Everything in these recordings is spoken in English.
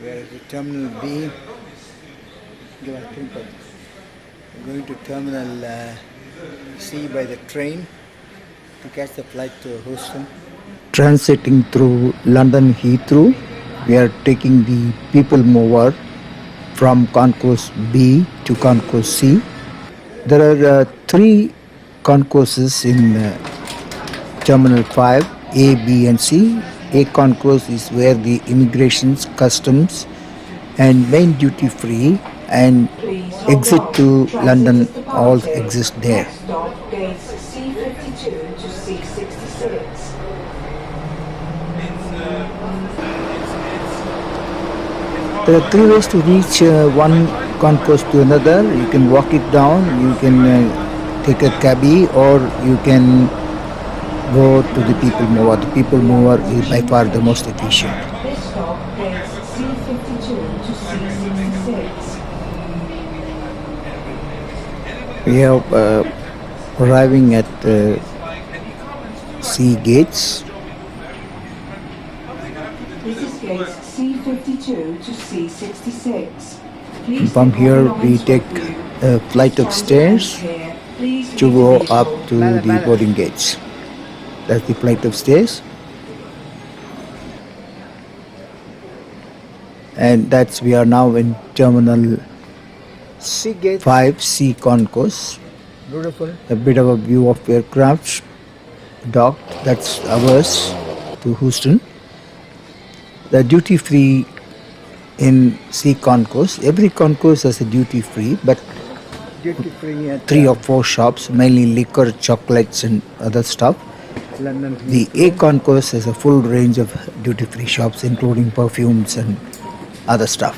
We are at the Terminal B. We're going to Terminal C by the train to catch the flight to Houston. Transiting through London Heathrow, we are taking the people mover from Concourse B to Concourse C. There are three concourses in Terminal 5, A, B and C. A concourse is where the immigrations, customs and main duty free and exit to London all exist there. There are three ways to reach one concourse to another. You can walk it down, you can take a cabby, or you can go to the people mover. The people mover is by far the most efficient. We are arriving at C gates. This is gates C52 to C66. From here we take a flight of stairs to go up to the boarding gates. That's the flight of stairs. And we are now in Terminal 5 C concourse. Beautiful. A bit of a view of aircraft docked. That's ours to Houston. The duty free in C concourse. Every concourse has a duty free, but duty free at 3 or 4 shops, mainly liquor, chocolates and other stuff. The A concourse has a full range of duty free shops, including perfumes and other stuff.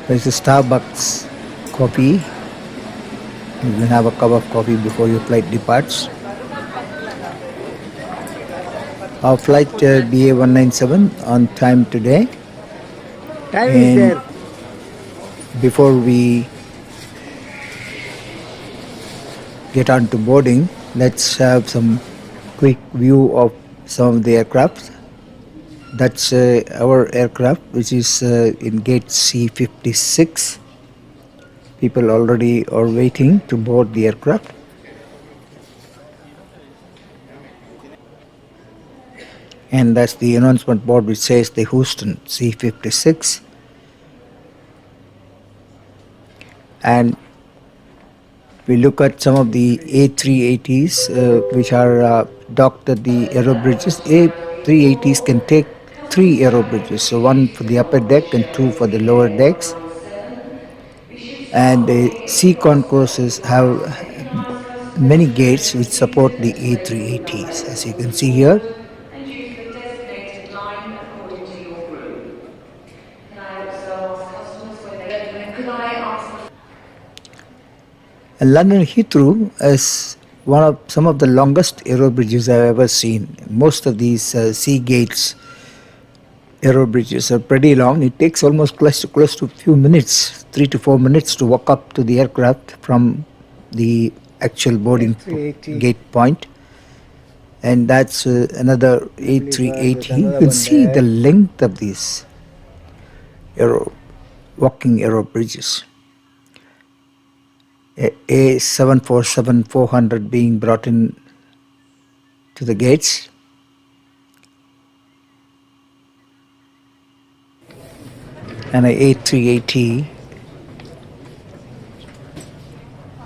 There's a Starbucks coffee. You can have a cup of coffee before your flight departs. Our flight BA197 on time today. Time is there. Before we get on to boarding, let's have some quick view of some of the aircraft. That's our aircraft, which is in gate C56. People already are waiting to board the aircraft. And that's the announcement board which says the Houston C56. And we look at some of the A380s which are docked at the Aerobridges. A380s can take 3 Aerobridges, so 1 for the upper deck and 2 for the lower decks. And the C concourses have many gates which support the A380s, as you can see here. And London Heathrow is some of the longest aerobridges I've ever seen. Most of these C gates aerobridges are pretty long. It takes almost close to a few minutes, 3 to 4 minutes to walk up to the aircraft from the actual boarding gate point. And that's another A380. You can see the length of these walking aerobridges. A747-400 being brought in to the gates. And an A380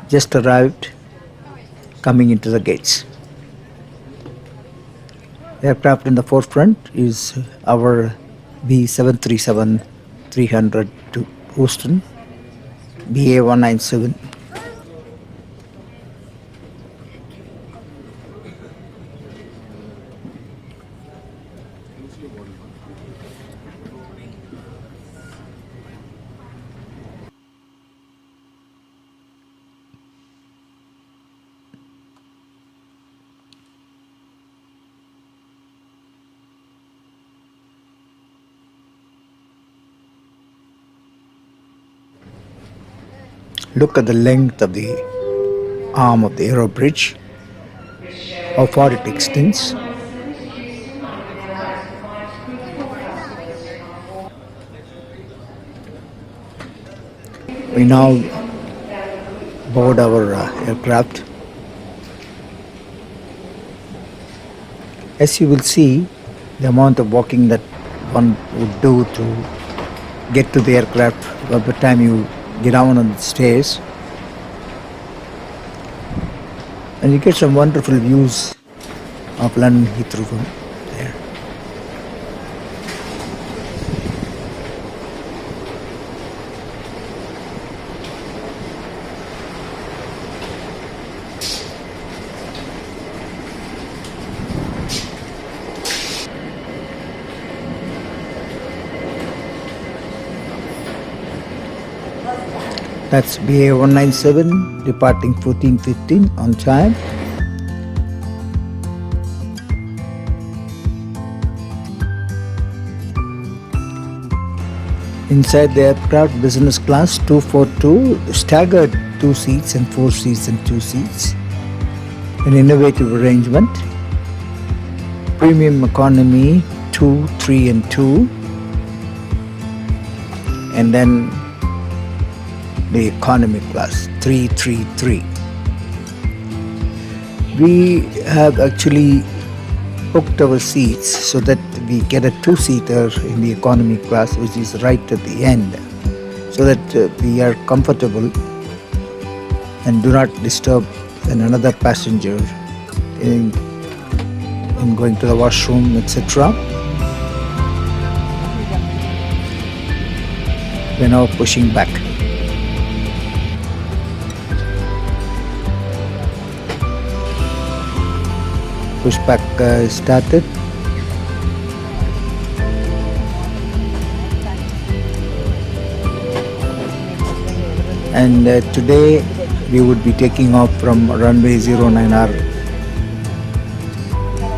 just arrived, coming into the gates. Aircraft in the forefront is our B737-300 to Houston, BA197. Look at the length of the arm of the aerobridge, how far it extends. We now board our aircraft. As you will see, the amount of walking that one would do to get to the aircraft by the time you get down on the stairs. And you get some wonderful views of London Heathrow from there. That's BA 197 departing 14:15 on time. Inside the aircraft, business class 242, staggered 2 seats and 4 seats and 2 seats. An innovative arrangement. Premium economy 2, 3 and 2. And then the economy class 3, 3, 3. We have actually booked our seats so that we get a 2-seater in the economy class, which is right at the end, so that we are comfortable and do not disturb another passenger in going to the washroom, etc. We're now pushing back. Pushback started. And today we would be taking off from runway 09R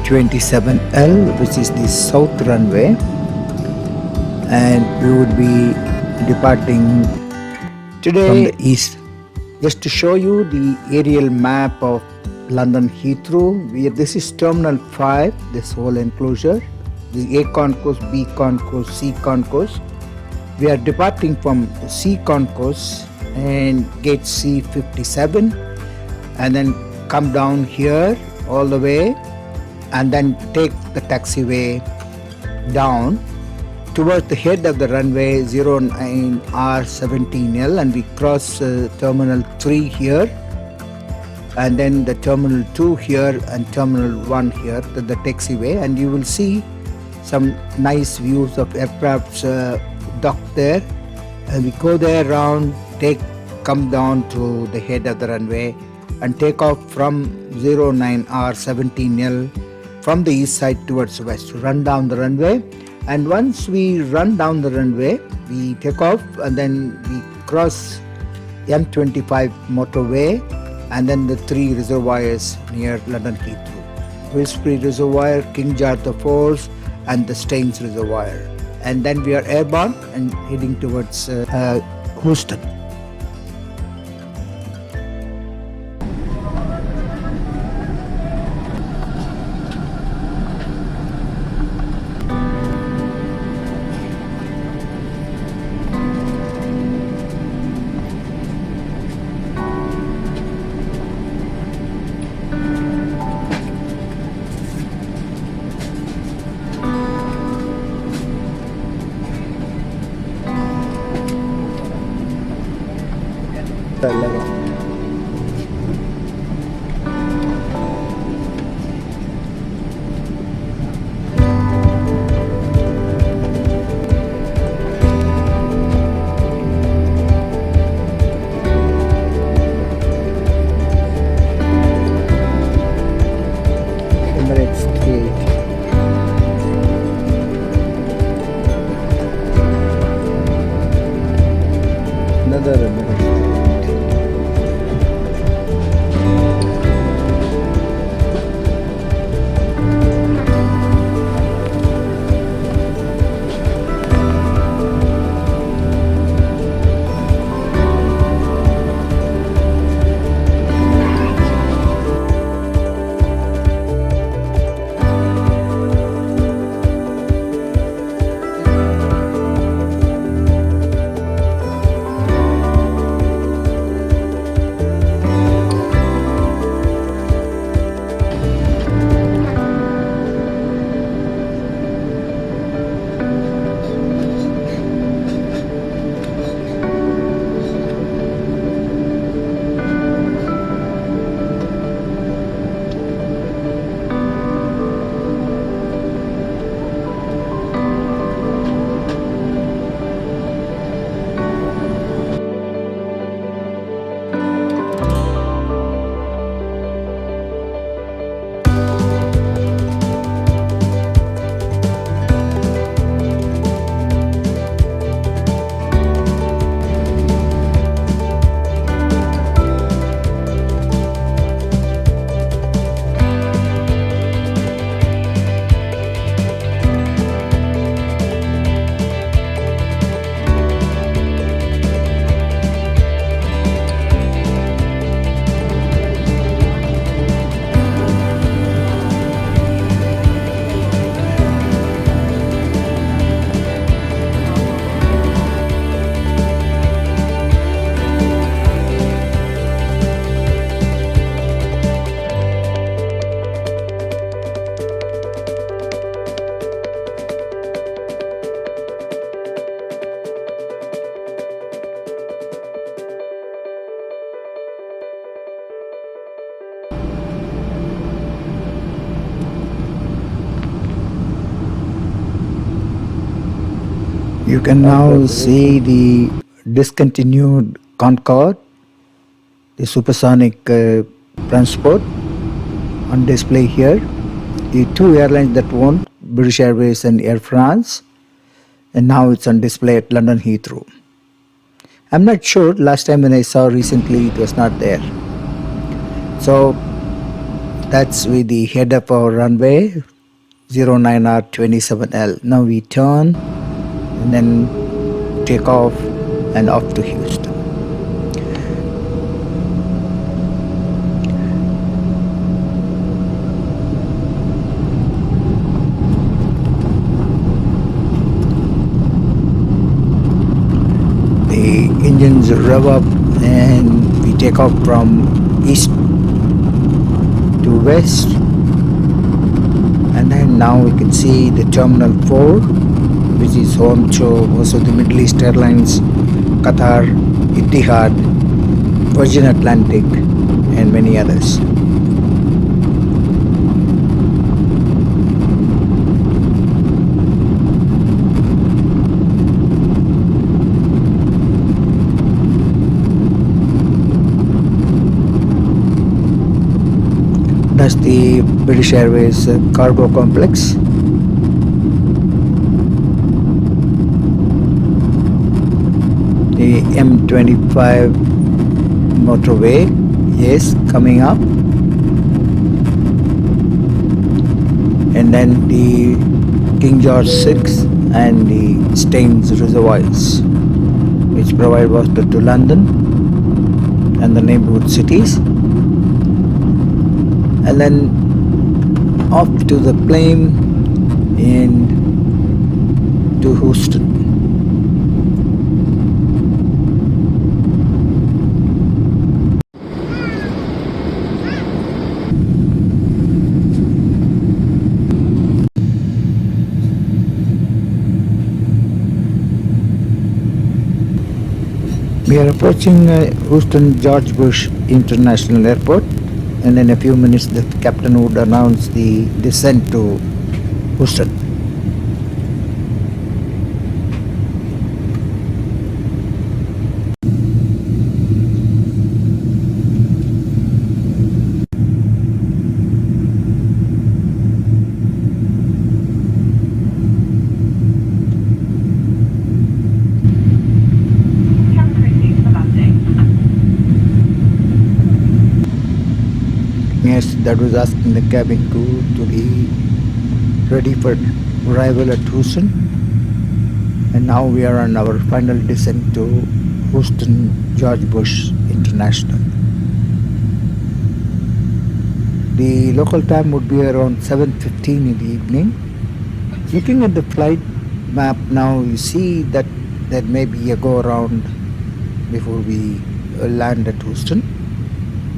27L, which is the south runway, and we would be departing today from the east. Just to show you the aerial map of London Heathrow. This is Terminal 5, this whole enclosure. The A concourse, B concourse, C concourse. We are departing from C concourse and gate C57, and then come down here all the way and then take the taxiway down towards the head of the runway 09R17L, and we cross Terminal 3 here, and then the Terminal 2 here and Terminal 1 here, the taxiway, and you will see some nice views of aircrafts docked there. And we go there around, come down to the head of the runway and take off from 09R17L from the east side towards the west, run down the runway. And once we run down the runway, we take off and then we cross M25 Motorway and then the 3 reservoirs near London Heathrow: Wilsbury Reservoir, King George IV and the Staines Reservoir. And then we are airborne and heading towards Houston. Emirates 3. Another Emirates. You can now see the discontinued Concorde, the supersonic transport on display here. The two airlines that won, British Airways and Air France, and now it's on display at London Heathrow. I'm not sure, last time when I saw recently it was not there. So that's with the head of our runway 09R27L. Now we turn and then take off and off to Houston. The engines rev up and we take off from east to west, and then now we can see the Terminal 4, which is home to most of the Middle East Airlines, Qatar, Etihad, Virgin Atlantic, and many others. That's the British Airways cargo complex. The M25 Motorway is coming up, and then the King George VI and the Staines Reservoirs, which provide water to London and the neighborhood cities. And then off to the plane and to Houston. We are approaching Houston George Bush International Airport, and in a few minutes the captain would announce the descent to Houston. Yes, that was asking the cabin crew to be ready for arrival at Houston. And now we are on our final descent to Houston George Bush International. The local time would be around 7:15 in the evening. Looking at the flight map now, you see that there may be a go around before we land at Houston,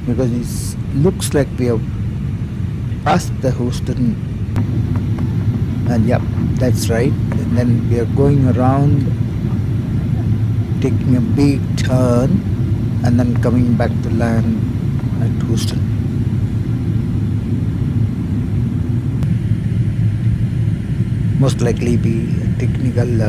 because it looks like we have passed the Houston, and yep, that's right. And then we are going around, taking a big turn, and then coming back to land at Houston. Most likely be a technical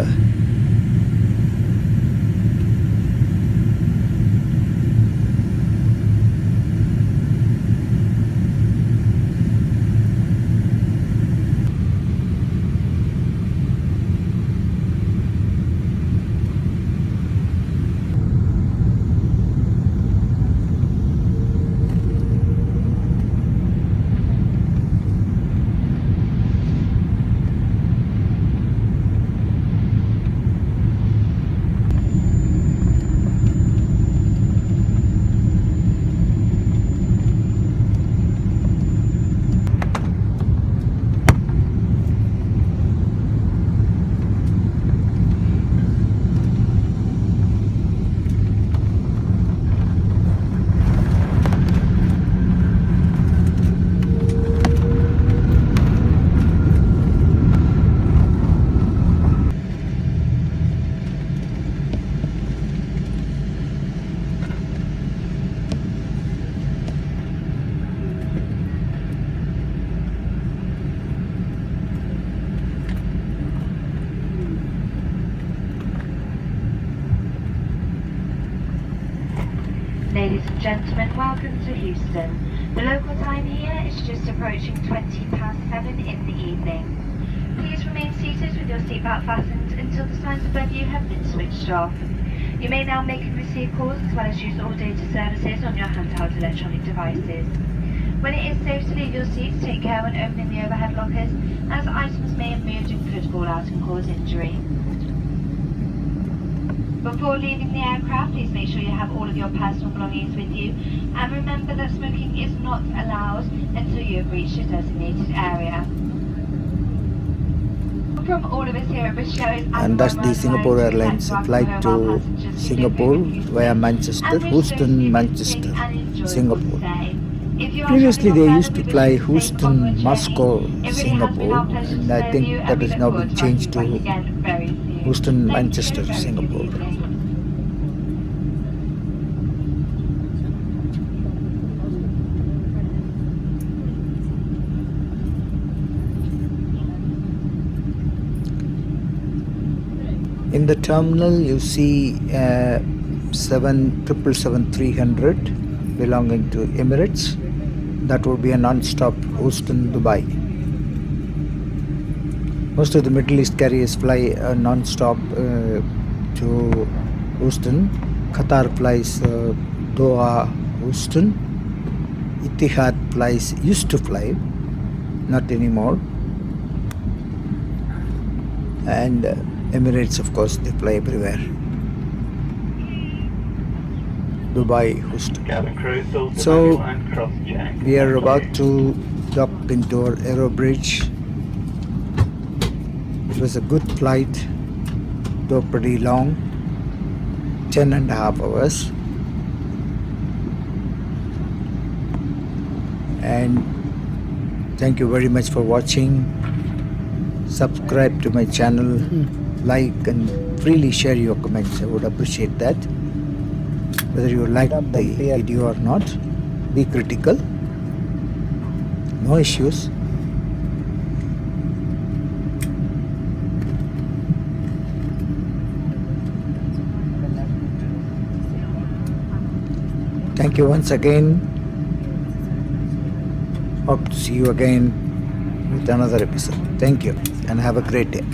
Ladies and gentlemen, welcome to Houston. The local time here is just approaching 7 in the evening. Please remain seated with your seatbelt fastened until the signs above you have been switched off. You may now make and receive calls as well as use all data services on your handheld electronic devices. When it is safe to leave your seats, take care when opening the overhead lockers, as items may have moved and could fall out and cause injury. Before leaving the aircraft, please make sure you have all of your personal belongings with you, and remember that smoking is not allowed until you have reached your designated area. From all of us here at Bristol, And that's the Singapore Airlines flight to Singapore via Manchester, Houston, Manchester, Singapore. Previously they used to fly Houston, Moscow, Singapore, and I think that has now been changed to Houston, Manchester, Singapore. In the terminal you see 777-300 belonging to Emirates. That will be a non-stop Houston, Dubai. Most of the Middle East carriers fly non-stop to Houston. Qatar flies Doha, Houston. Etihad used to fly, not anymore. And Emirates, of course, they fly everywhere. Dubai, Houston. So we are about to dock into our Aerobridge. It was a good flight, though pretty long, 10.5 hours. And thank you very much for watching. Subscribe to my channel, like and freely share your comments. I would appreciate that. Whether you like the video or not, be critical. No issues. Thank you once again. Hope to see you again with another episode. Thank you and have a great day.